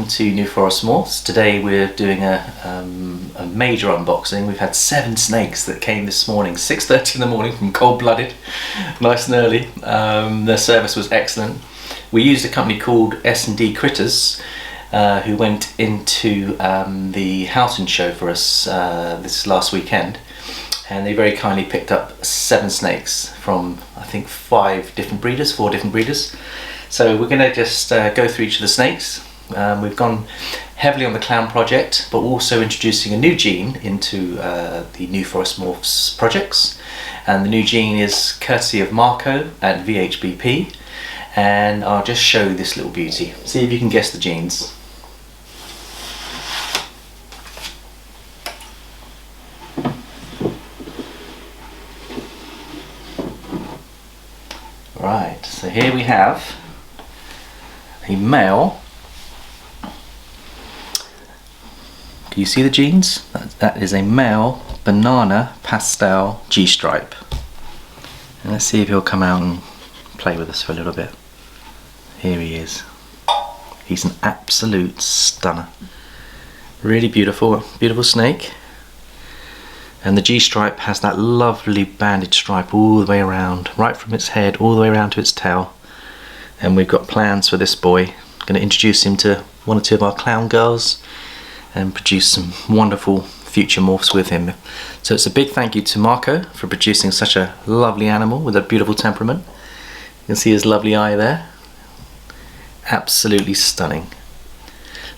welcome to New Forest Morphs. Today we're doing a major unboxing. We've had 7 snakes that came this morning, 6:30 in the morning from Cold Blooded, nice and early. Their service was excellent. We used a company called S&D Critters who went into the Houten Show for us this last weekend, and they very kindly picked up 7 snakes from I think 4 different breeders. So we're going to just go through each of the snakes. We've gone heavily on the clown project, but also introducing a new gene into the New Forest Morphs projects. And the new gene is courtesy of Marco at VHBP. And I'll just show you this little beauty. See if you can guess the genes. Right, so here we have a male. Can you see the genes? That is a male banana pastel G-stripe. And let's see if he'll come out and play with us for a little bit. Here he is. He's an absolute stunner. Really beautiful, beautiful snake. And the G-stripe has that lovely banded stripe all the way around, right from its head all the way around to its tail. And we've got plans for this boy. Going to introduce him to 1 or 2 of our clown girls and produce some wonderful future morphs with him. So it's a big thank you to Marco for producing such a lovely animal with a beautiful temperament. You can see his lovely eye there. Absolutely stunning.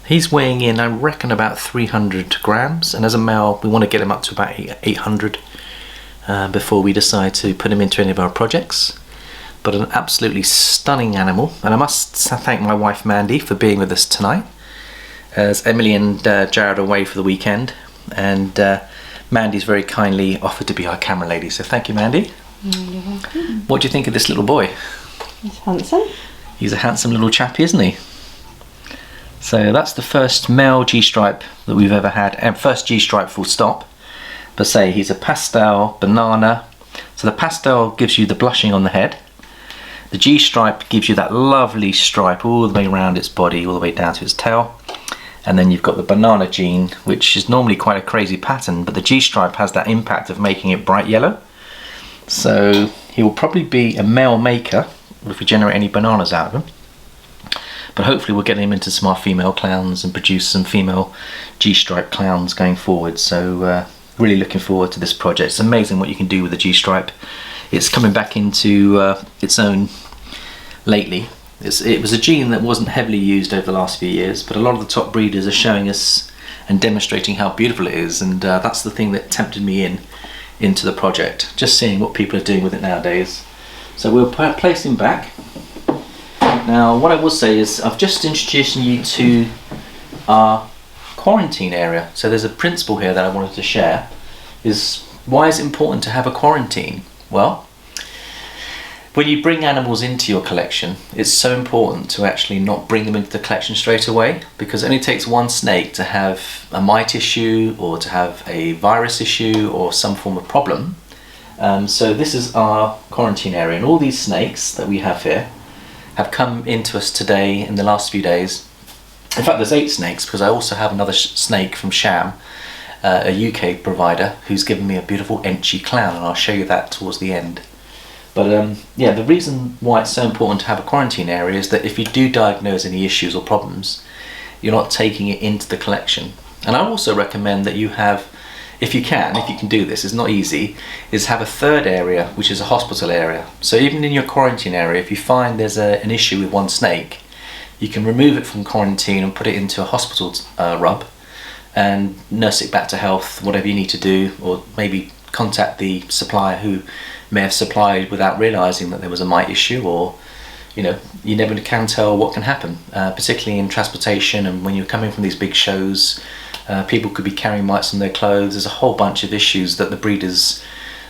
He's weighing in, I reckon, about 300 grams, and as a male we want to get him up to about 800 before we decide to put him into any of our projects. But an absolutely stunning animal, and I must thank my wife Mandy for being with us tonight, as Emily and Jared are away for the weekend, and Mandy's very kindly offered to be our camera lady, so thank you, Mandy. You're welcome. What do you think of this little boy? He's handsome. He's a handsome little chappy, isn't he? So that's the first male G-stripe that we've ever had, and first G-stripe full stop. But say he's a pastel banana, so the pastel gives you the blushing on the head. The G-stripe gives you that lovely stripe all the way around its body, all the way down to its tail. And then you've got the banana gene, which is normally quite a crazy pattern, but the G-stripe has that impact of making it bright yellow. So he will probably be a male maker if we generate any bananas out of him. But hopefully we'll get him into some of our female clowns and produce some female G-stripe clowns going forward. So really looking forward to this project. It's amazing what you can do with the G-stripe. It's coming back into its own lately. It was a gene that wasn't heavily used over the last few years, but a lot of the top breeders are showing us and demonstrating how beautiful it is, and that's the thing that tempted me into the project, just seeing what people are doing with it nowadays. So we'll place him back. Now what I will say is I've just introduced you to our quarantine area. So there's a principle here that I wanted to share, is why is it important to have a quarantine? Well, when you bring animals into your collection, it's so important to actually not bring them into the collection straight away, because it only takes 1 snake to have a mite issue or to have a virus issue or some form of problem. So this is our quarantine area, and all these snakes that we have here have come into us today in the last few days. In fact, there's 8 snakes, because I also have another snake from Sham, a UK provider, who's given me a beautiful Enchi clown, and I'll show you that towards the end. But yeah, the reason why it's so important to have a quarantine area is that if you do diagnose any issues or problems, you're not taking it into the collection. And I also recommend that you have, if you can do this, it's not easy, is have a 3rd area, which is a hospital area. So even in your quarantine area, if you find there's an issue with 1 snake, you can remove it from quarantine and put it into a hospital rub and nurse it back to health, whatever you need to do, or maybe contact the supplier who may have supplied without realizing that there was a mite issue, or you know, you never can tell what can happen, particularly in transportation, and when you're coming from these big shows, people could be carrying mites on their clothes. There's a whole bunch of issues that the breeders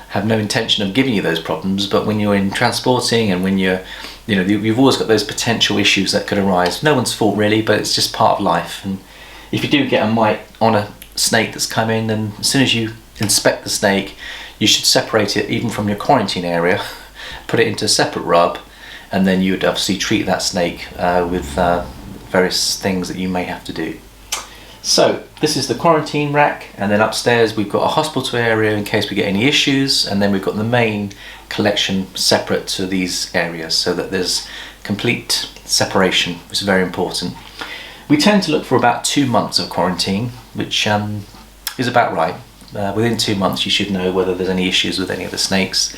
have no intention of giving you those problems, but when you're in transporting and when you've always got those potential issues that could arise. No one's fault really, but it's just part of life. And if you do get a mite on a snake that's come in, then as soon as you inspect the snake, you should separate it even from your quarantine area, put it into a separate rub, and then you would obviously treat that snake with various things that you may have to do. So this is the quarantine rack, and then upstairs we've got a hospital area in case we get any issues, and then we've got the main collection separate to these areas so that there's complete separation, which is very important. We tend to look for about 2 months of quarantine, which is about right. Within 2 months you should know whether there's any issues with any of the snakes,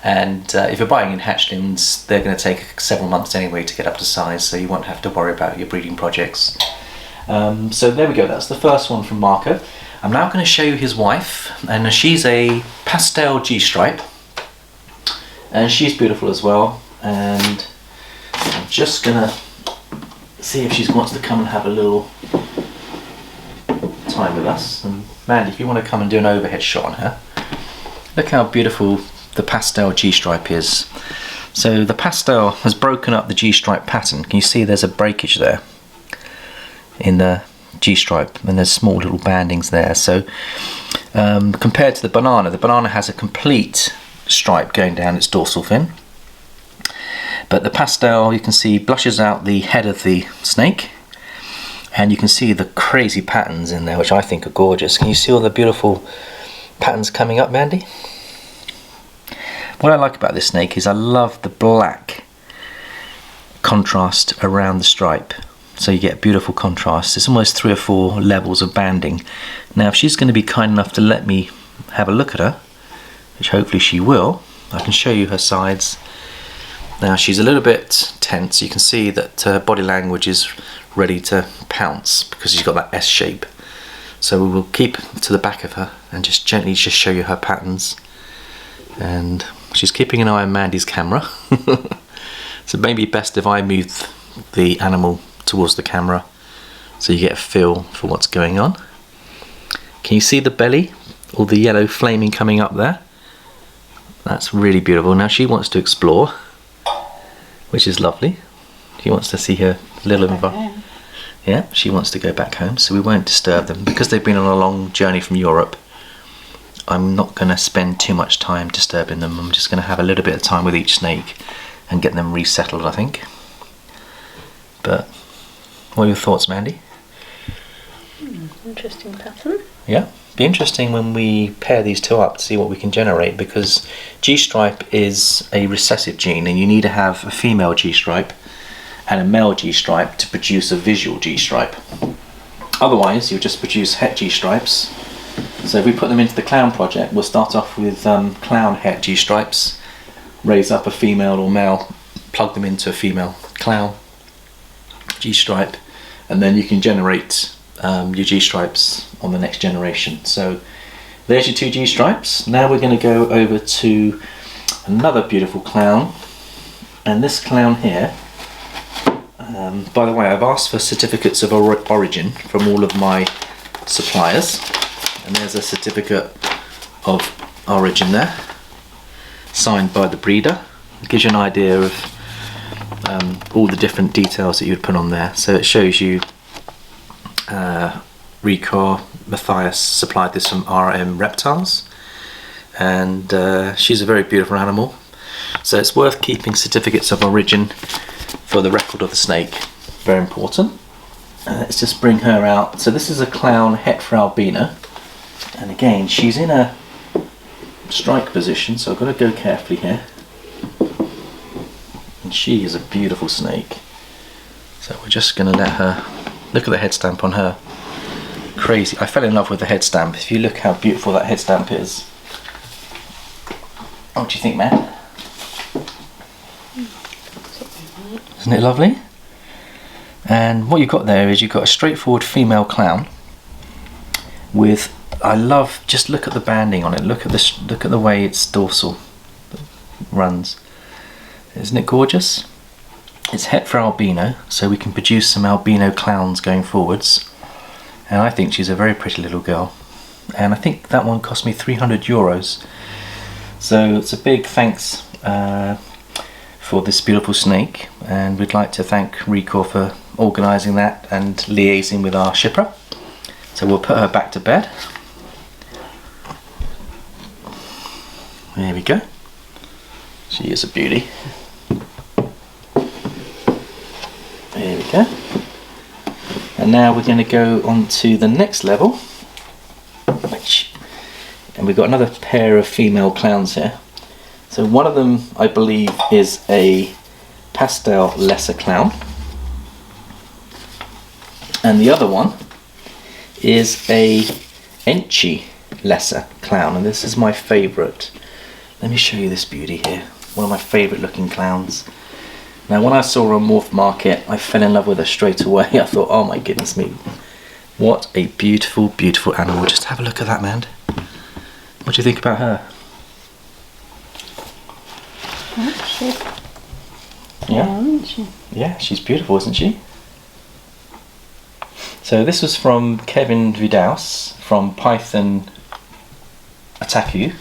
and if you're buying in hatchlings, they're going to take several months anyway to get up to size, so you won't have to worry about your breeding projects. So there we go, that's the first one from Marco. I'm now going to show you his wife, and she's a pastel G-stripe, and she's beautiful as well, and I'm just going to see if she wants to come and have a little time with us. And Mandy, if you want to come and do an overhead shot on her. Look how beautiful the pastel G-stripe is. So the pastel has broken up the G-stripe pattern. Can you see there's a breakage there in the G-stripe, and there's small little bandings there. So compared to the banana has a complete stripe going down its dorsal fin, but the pastel, you can see, blushes out the head of the snake, and you can see the crazy patterns in there, which I think are gorgeous. Can you see all the beautiful patterns coming up, Mandy? What I like about this snake is I love the black contrast around the stripe. So you get beautiful contrast. It's almost 3 or 4 levels of banding. Now if she's going to be kind enough to let me have a look at her, which hopefully she will, I can show you her sides. Now she's a little bit tense. You can see that her body language is ready to pounce because she's got that S shape. So we will keep to the back of her and just gently just show you her patterns. And she's keeping an eye on Mandy's camera. So maybe best if I move the animal towards the camera so you get a feel for what's going on. Can you see the belly? All the yellow flaming coming up there? That's really beautiful. Now she wants to explore, which is lovely. She wants to see her little environment. Yeah, she wants to go back home, so we won't disturb them. Because they've been on a long journey from Europe, I'm not going to spend too much time disturbing them. I'm just going to have a little bit of time with each snake and get them resettled, I think. But what are your thoughts, Mandy? Interesting pattern. Yeah, be interesting when we pair these two up to see what we can generate, because G-stripe is a recessive gene, and you need to have a female G-stripe and a male G-stripe to produce a visual G-stripe. Otherwise, you'll just produce het G-stripes. So if we put them into the clown project, we'll start off with clown het G-stripes, raise up a female or male, plug them into a female clown G-stripe, and then you can generate your G-stripes on the next generation. So there's your 2 G-stripes. Now we're going to go over to another beautiful clown, and this clown here, by the way, I've asked for certificates of origin from all of my suppliers, and there's a certificate of origin there, signed by the breeder. It gives you an idea of all the different details that you would put on there. So it shows you Rico Matthias supplied this from RM Reptiles, and she's a very beautiful animal, so it's worth keeping certificates of origin for the record of the snake. Very important. Let's just bring her out. So this is a clown het for albino, and again she's in a strike position, so I've got to go carefully here. And she is a beautiful snake. So we're just going to let her, look at the head stamp on her. Crazy. I fell in love with the head stamp. If you look how beautiful that head stamp is. What do you think, man? Isn't it lovely? And what you've got there is you've got a straightforward female clown with, I love, just look at the banding on it. Look at this. Look at the way its dorsal runs. Isn't it gorgeous? It's het for albino, so we can produce some albino clowns going forwards. And I think she's a very pretty little girl. And I think that one cost me €300. So it's a big thanks for this beautiful snake, and we'd like to thank Rico for organising that and liaising with our shipper. So we'll put her back to bed. There we go. She is a beauty. There we go. And now we're going to go on to the next level. And we've got another pair of female clowns here. So one of them, I believe, is a pastel lesser clown. And the other one is a Enchi lesser clown. And this is my favourite. Let me show you this beauty here. One of my favourite looking clowns. Now when I saw her on Morph Market, I fell in love with her straight away. I thought, oh my goodness me. What a beautiful, beautiful animal. Just have a look at that, man. What do you think about her? Yeah, she's beautiful, isn't she? So this was from Kevin Vidaus from Python Ataku,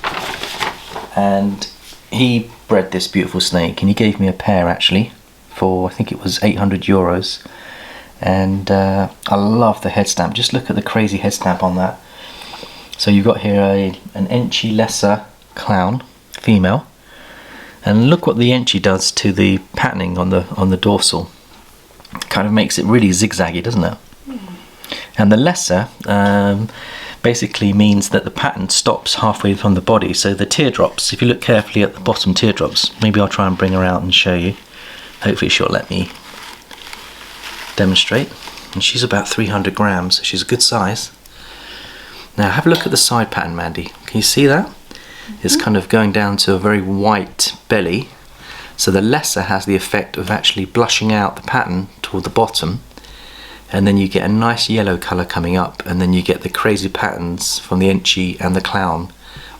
and he bred this beautiful snake, and he gave me a pair actually for, I think it was 800 euros. And I love the head stamp. Just look at the crazy head stamp on that. So you've got here an Enchi lesser clown, female, and look what the Enchi does to the patterning on the dorsal. It kind of makes it really zigzaggy, doesn't it? And the lesser basically means that the pattern stops halfway from the body. So the teardrops, if you look carefully at the bottom teardrops, maybe I'll try and bring her out and show you. Hopefully she'll let me demonstrate. And she's about 300 grams, so she's a good size. Now have a look at the side pattern, Mandy. Can you see that? It's kind of going down to a very white belly. So the lesser has the effect of actually blushing out the pattern toward the bottom, and then you get a nice yellow colour coming up, and then you get the crazy patterns from the Enchi and the clown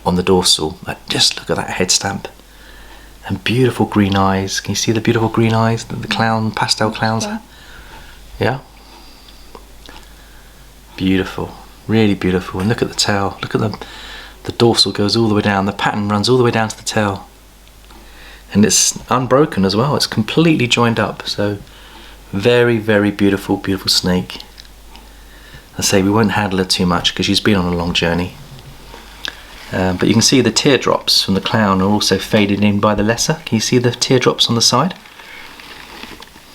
on the dorsal. Just look at that head stamp. And beautiful green eyes. Can you see the beautiful green eyes that the clown, pastel clowns have? Yeah? Beautiful. Really beautiful. And look at the tail. Look at the dorsal goes all the way down. The pattern runs all the way down to the tail. And it's unbroken as well. It's completely joined up. So very, very beautiful, beautiful snake. I say we won't handle her too much because she's been on a long journey. But you can see the teardrops from the clown are also faded in by the lesser. Can you see the teardrops on the side?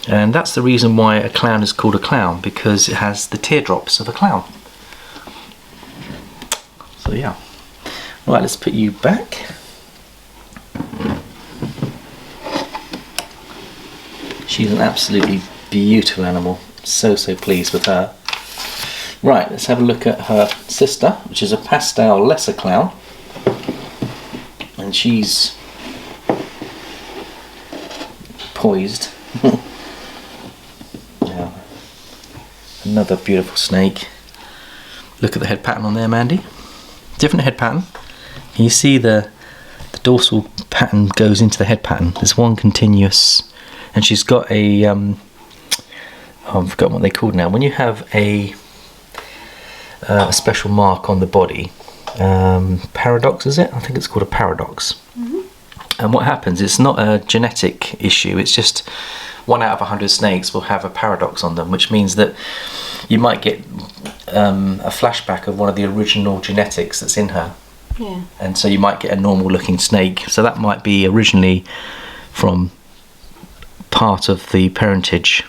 And that's the reason why a clown is called a clown, because it has the teardrops of a clown. So yeah. Right, let's put you back. She's an absolutely beautiful animal. So pleased with her. Right, let's have a look at her sister, which is a pastel lesser clown. And she's poised. Now, another beautiful snake. Look at the head pattern on there, Mandy. Different head pattern. Can you see the dorsal pattern goes into the head pattern? There's one continuous, and she's got a I've forgotten what they're called now. When you have a special mark on the body, paradox, is it? I think it's called a paradox. And what happens, it's not a genetic issue, it's just 1 out of 100 snakes will have a paradox on them, which means that you might get a flashback of one of the original genetics that's in her. Yeah. And so you might get a normal looking snake. So that might be originally from part of the parentage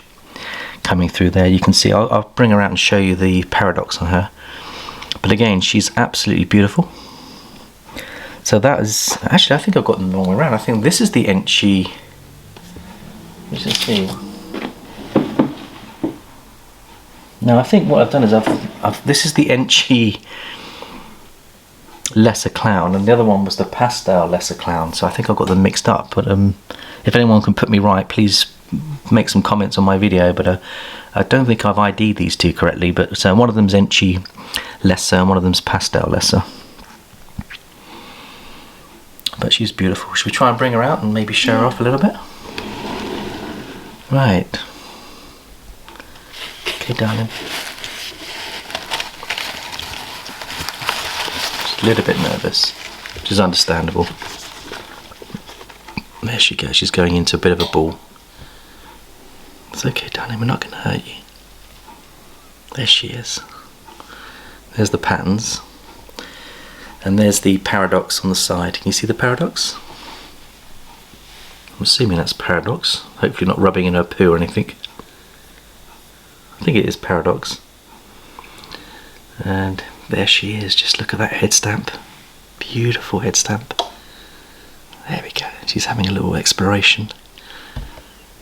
coming through there. You can see, I'll bring her out and show you the paradox on her. But again, she's absolutely beautiful. So that is, actually I think I've got them the wrong way around. I think this is the Enchi. Let's just see. No, I think what I've done is this is the Enchi lesser clown, and the other one was the pastel lesser clown. So I think I've got them mixed up. But if anyone can put me right, please make some comments on my video. But I don't think I've ID'd these two correctly. But so one of them's Enchi lesser and one of them's pastel lesser. But she's beautiful. Should we try and bring her out and maybe show her off a little bit? Right. Okay, darling. She's a little bit nervous, which is understandable. There she goes. She's going into a bit of a ball. It's okay, darling. We're not going to hurt you. There she is. There's the patterns. And there's the paradox on the side. Can you see the paradox? I'm assuming that's paradox. Hopefully not rubbing in her poo or anything. I think it is Paradox. And there she is, just look at that head stamp. Beautiful head stamp. There we go, she's having a little exploration.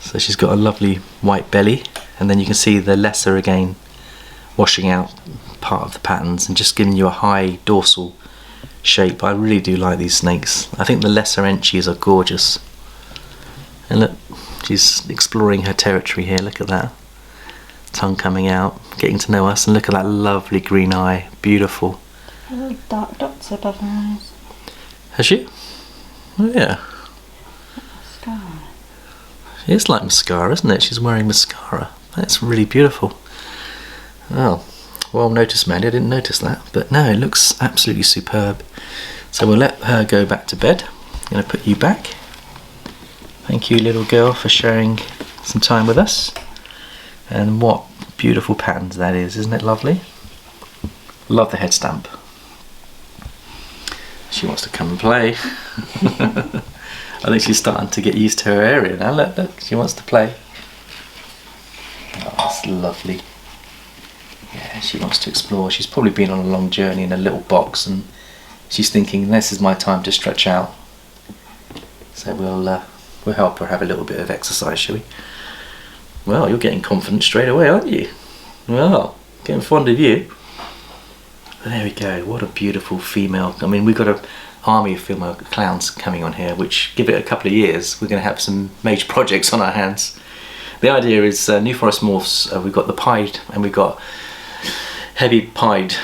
So she's got a lovely white belly, and then you can see the lesser again washing out part of the patterns and just giving you a high dorsal shape. I really do like these snakes. I think the lesser enchies are gorgeous. And look, she's exploring her territory here, look at that. Tongue coming out, getting to know us, and look at that lovely green eye, beautiful. Little dark dots above her eyes. Has she? Oh yeah. Mascara. It's like mascara, isn't it? She's wearing mascara. That's really beautiful. Oh, well noticed, Mandy. I didn't notice that, but no, it looks absolutely superb. So we'll let her go back to bed. I'm going to put you back. Thank you, little girl, for sharing some time with us. And what beautiful patterns that is, isn't it lovely? Love the head stamp. She wants to come and play. I think she's starting to get used to her area now. Look, look, she wants to play. Oh, that's lovely. Yeah, she wants to explore. She's probably been on a long journey in a little box, and she's thinking, this is my time to stretch out. So we'll help her have a little bit of exercise, shall we? Well, you're getting confident straight away, aren't you? Well, getting fond of you. But there we go, what a beautiful female. I mean, we've got an army of female clowns coming on here, which, give it a couple of years, we're going to have some major projects on our hands. The idea is New Forest Morphs, we've got the pied, and we've got heavy pied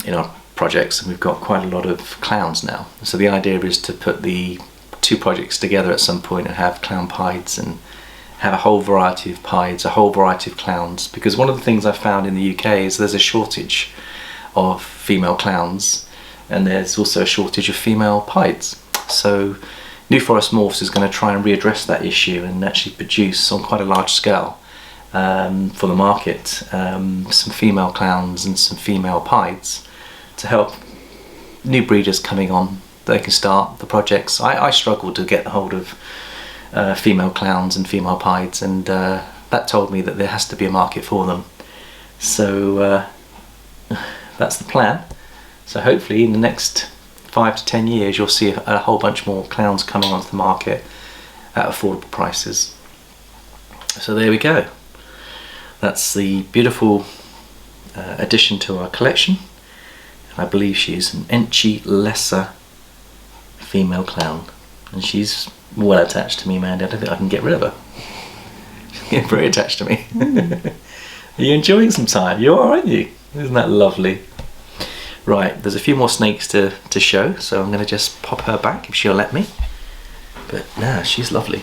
in our projects, and we've got quite a lot of clowns now. So the idea is to put the two projects together at some point and have clown pieds and have a whole variety of pieds, a whole variety of clowns, because one of the things I found in the UK is there's a shortage of female clowns, and there's also a shortage of female pieds. So New Forest Morphs is going to try and readdress that issue and actually produce on quite a large scale for the market some female clowns and some female pieds to help new breeders coming on. They can start the projects. I struggled to get hold of female clowns and female pieds, and that told me that there has to be a market for them. So that's the plan. So hopefully in the next 5 to 10 years you'll see a whole bunch more clowns coming onto the market at affordable prices. So there we go. That's the beautiful addition to our collection. And I believe she's an Enchi lesser female clown, and she's well attached to me, Mandy. I don't think I can get rid of her. She's getting very attached to me. Are you enjoying some time? You are, aren't you? Isn't that lovely? Right, there's a few more snakes to show, so I'm going to just pop her back if she'll let me. But no, she's lovely.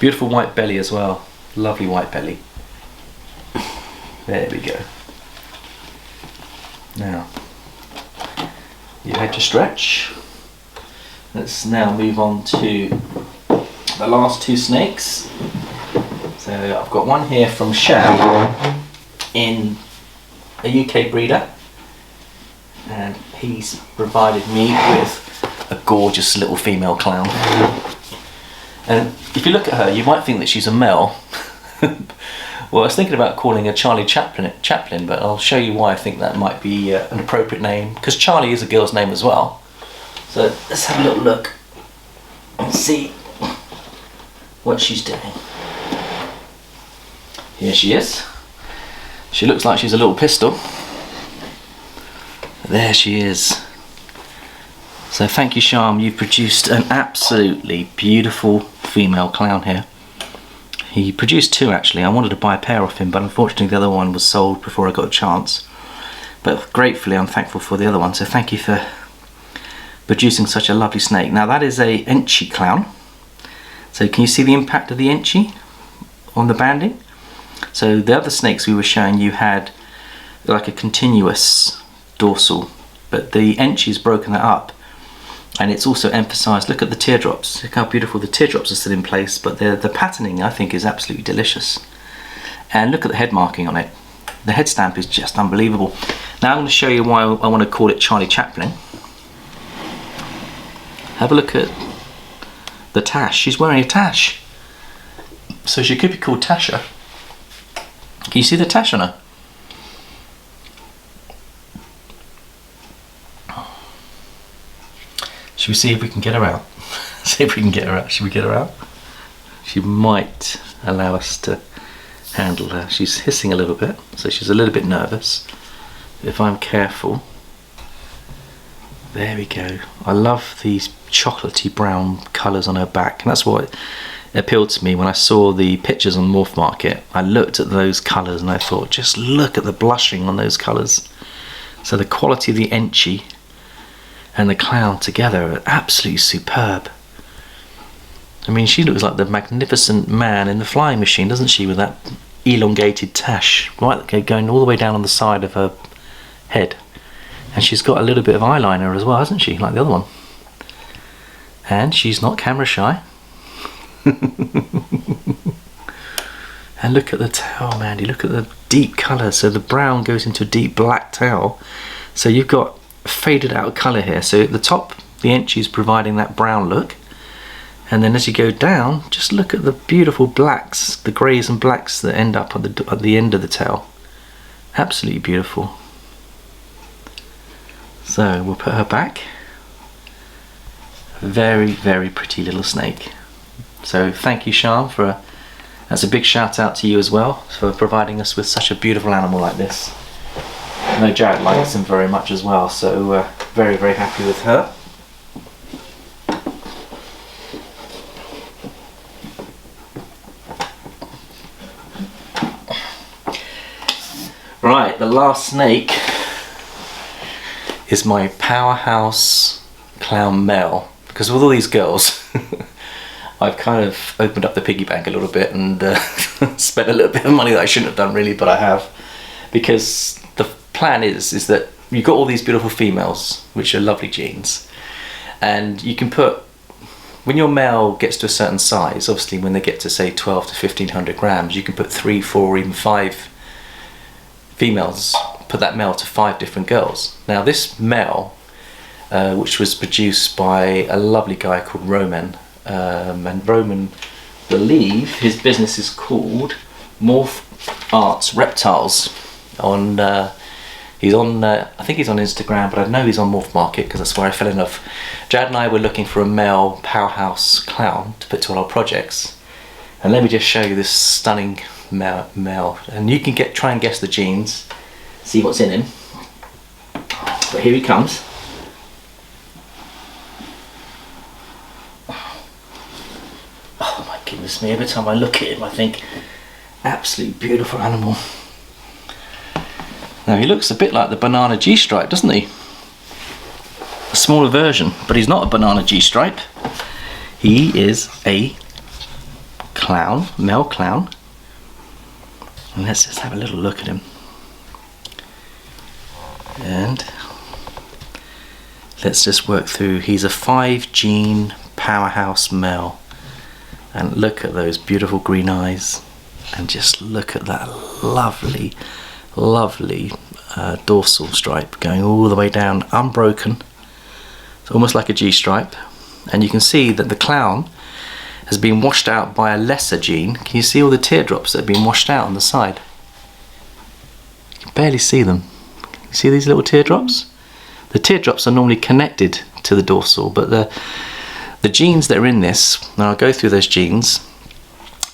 Beautiful white belly as well. Lovely white belly. There we go. Now, you had to stretch. Let's now move on to the last two snakes. So I've got one here from Sept in a UK breeder, and he's provided me with a gorgeous little female clown. And if you look at her, you might think that she's a male. Well, I was thinking about calling her Charlie Chaplin, but I'll show you why I think that might be an appropriate name, because Charlie is a girl's name as well. So let's have a little look and see what she's doing. Here she is. She looks like she's a little pistol. There she is. So thank you, Charm, you've produced an absolutely beautiful female clown here. He produced two actually. I wanted to buy a pair off him, but unfortunately the other one was sold before I got a chance. But gratefully I'm thankful for the other one, so thank you for producing such a lovely snake. Now that is a Enchi clown. So can you see the impact of the Enchi on the banding? So the other snakes we were showing you had like a continuous dorsal, but the Enchi's broken that up, and it's also emphasised. Look at the teardrops. Look how beautiful the teardrops are still in place, but the patterning I think is absolutely delicious. And look at the head marking on it. The head stamp is just unbelievable. Now I'm going to show you why I want to call it Charlie Chaplin. Have a look at the tash. She's wearing a tash, so she could be called Tasha. Can you see the tash on her? Should we see if we can get her out? See if we can get her out. Should we get her out? She might allow us to handle her. She's hissing a little bit, so she's a little bit nervous. If I'm careful. There we go. I love these chocolatey brown colours on her back, and that's what appealed to me when I saw the pictures on Morph Market. I looked at those colours and I thought, just look at the blushing on those colours. So the quality of the Enchi and the clown together are absolutely superb. I mean, she looks like the magnificent man in the flying machine, doesn't she, with that elongated tash right going all the way down on the side of her head. And she's got a little bit of eyeliner as well, hasn't she, like the other one. And she's not camera shy. And look at the tail, Mandy, look at the deep colour. So the brown goes into a deep black tail. So you've got faded out colour here. So at the top, the Enchi is providing that brown look. And then as you go down, just look at the beautiful blacks, the greys and blacks that end up at the end of the tail. Absolutely beautiful. So we'll put her back. Very, very pretty little snake. So thank you, Charm, that's a big shout out to you as well for providing us with such a beautiful animal like this. I know Jared likes him very much as well, so very, very happy with her. Right, the last snake is my powerhouse clown male, because with all these girls I've kind of opened up the piggy bank a little bit and spent a little bit of money that I shouldn't have done really, but I have, because the plan is that you've got all these beautiful females which are lovely genes, and you can put, when your male gets to a certain size, obviously when they get to say 12 to 1500 grams, you can put 3, 4 or even 5 females, put that male to 5 different girls. Now this male, which was produced by a lovely guy called Roman, and Roman, believe his business is called Morph Arts Reptiles. He's on, I think he's on Instagram, but I know he's on Morph Market because that's where I fell in love. Jad and I were looking for a male powerhouse clown to put to all our projects, and let me just show you this stunning male, and you can try and guess the genes, see what's in him. But here he comes. Oh my goodness me, every time I look at him I think, absolutely beautiful animal. Now he looks a bit like the banana G-stripe, doesn't he? A smaller version, but he's not a banana G-stripe. He is a clown, male clown. And let's just have a little look at him. And let's just work through. He's a 5-gene powerhouse male. And look at those beautiful green eyes. And just look at that lovely, lovely dorsal stripe going all the way down, unbroken. It's almost like a G-stripe. And you can see that the clown has been washed out by a lesser gene. Can you see all the teardrops that have been washed out on the side? You can barely see them. You see these little teardrops? The teardrops are normally connected to the dorsal, but the genes that are in this, and I'll go through those genes.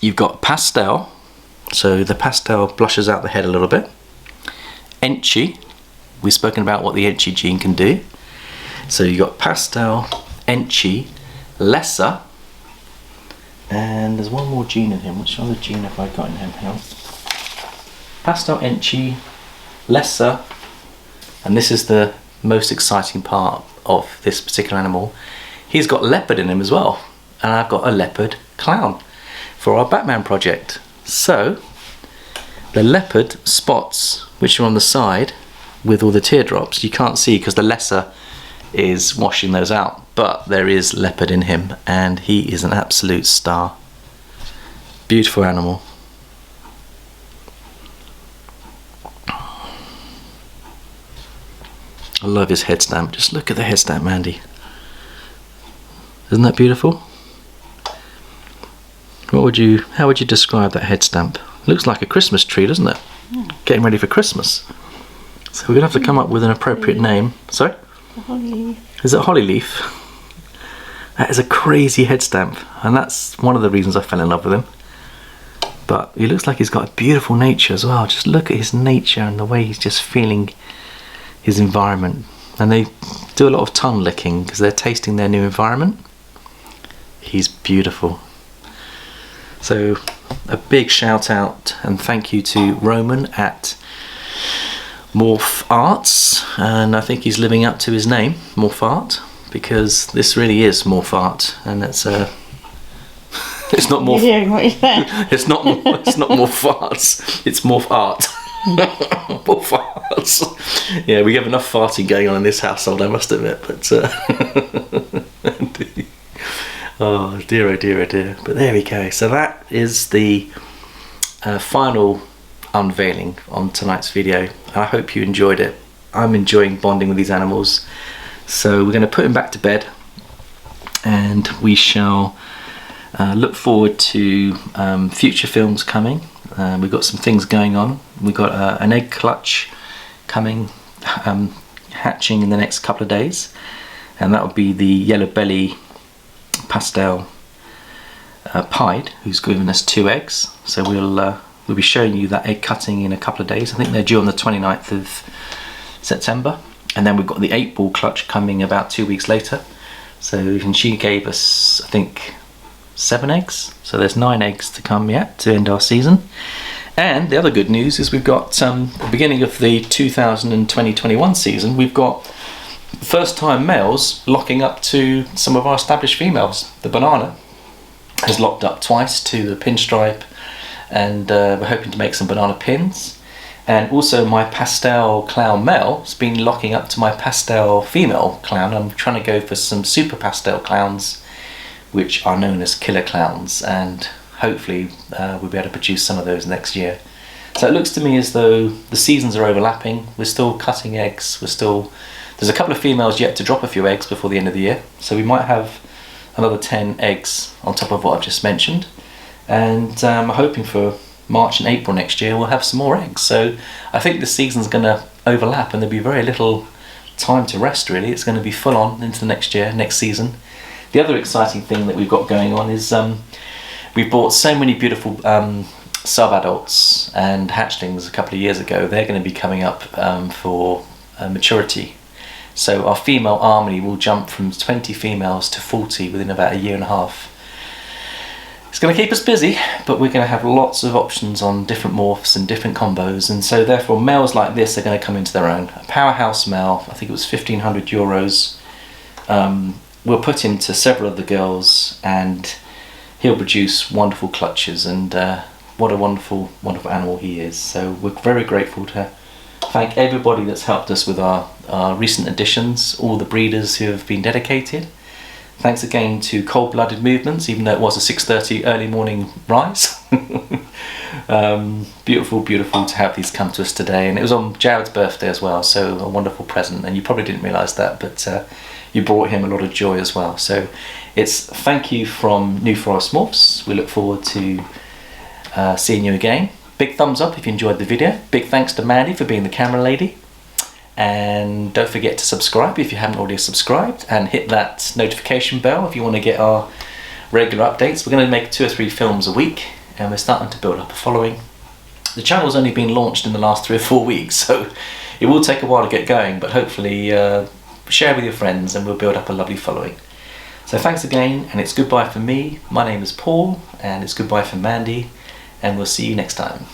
You've got pastel, so the pastel blushes out the head a little bit. Enchi, we've spoken about what the Enchi gene can do. So you've got pastel, Enchi, lesser, and there's one more gene in him. Which other gene have I got in him? Hang on. Pastel, Enchi, lesser, and this is the most exciting part of this particular animal. He's got leopard in him as well, and I've got a leopard clown for our Batman project. So the leopard spots, which are on the side with all the teardrops, you can't see because the lesser is washing those out, but there is leopard in him, and he is an absolute star. Beautiful animal. I love his head stamp. Just look at the head stamp, Mandy. Isn't that beautiful? How would you describe that head stamp? Looks like a Christmas tree, doesn't it? Getting ready for Christmas. So we're going to have to come up with an appropriate name. Sorry? The holly leaf. Is it holly leaf? That is a crazy head stamp, and that's one of the reasons I fell in love with him. But he looks like he's got a beautiful nature as well. Just look at his nature and the way he's just feeling his environment. And they do a lot of tongue licking because they're tasting their new environment. He's beautiful. So a big shout out and thank you to Roman at Morph Arts, and I think he's living up to his name, Morph Art, because this really is Morph Art, and it's it's not You're Morph. hearing what you said. It's not Morph Arts. It's Morph Art. Morph Arts. Yeah, we have enough farting going on in this household, I must admit. But oh dear, oh dear, oh dear. But there we go. So that is the final unveiling on tonight's video. I hope you enjoyed it. I'm enjoying bonding with these animals. So we're going to put him back to bed, and we shall look forward to future films coming. We've got some things going on. We've got an egg clutch coming, hatching in the next couple of days, and that will be the yellow belly pastel pied, who's given us 2 eggs. So we'll be showing you that egg cutting in a couple of days. I think they're due on the 29th of September. And then we've got the 8-ball clutch coming about 2 weeks later. So and she gave us, I think, 7 eggs. So there's 9 eggs to come yet to end our season. And the other good news is we've got the beginning of the 2020-21 season. We've got first-time males locking up to some of our established females. The banana has locked up twice to the pinstripe, and we're hoping to make some banana pins. And also my pastel clown male has been locking up to my pastel female clown. I'm trying to go for some super pastel clowns, which are known as killer clowns, and hopefully we'll be able to produce some of those next year. So it looks to me as though the seasons are overlapping. We're still cutting eggs. There's a couple of females yet to drop a few eggs before the end of the year. So we might have another 10 eggs on top of what I've just mentioned. And I'm hoping for March and April next year we'll have some more eggs. So I think the season's going to overlap, and there'll be very little time to rest really. It's going to be full on into the next season. The other exciting thing that we've got going on is we bought so many beautiful sub-adults and hatchlings a couple of years ago. They're going to be coming up for maturity. So our female army will jump from 20 females to 40 within about a year and a half. It's going to keep us busy, but we're going to have lots of options on different morphs and different combos, and so therefore males like this are going to come into their own. A powerhouse male, I think it was €1,500. We'll put him to several of the girls, and he'll produce wonderful clutches, and what a wonderful, wonderful animal he is. So we're very grateful to thank everybody that's helped us with our recent additions, all the breeders who have been dedicated. Thanks again to Cold Blooded Movements, even though it was a 6:30 early morning rise. Beautiful, beautiful to have these come to us today. And it was on Jared's birthday as well, so a wonderful present. And you probably didn't realise that, but you brought him a lot of joy as well. So it's thank you from New Forest Morphs. We look forward to seeing you again. Big thumbs up if you enjoyed the video. Big thanks to Mandy for being the camera lady. And don't forget to subscribe if you haven't already subscribed, and hit that notification bell if you want to get our regular updates. We're going to make 2 or 3 films a week, and we're starting to build up a following. The channel's only been launched in the last 3 or 4 weeks, so it will take a while to get going, but hopefully share with your friends and we'll build up a lovely following. So thanks again, and it's goodbye from me. My name is Paul, and it's goodbye from Mandy, and we'll see you next time.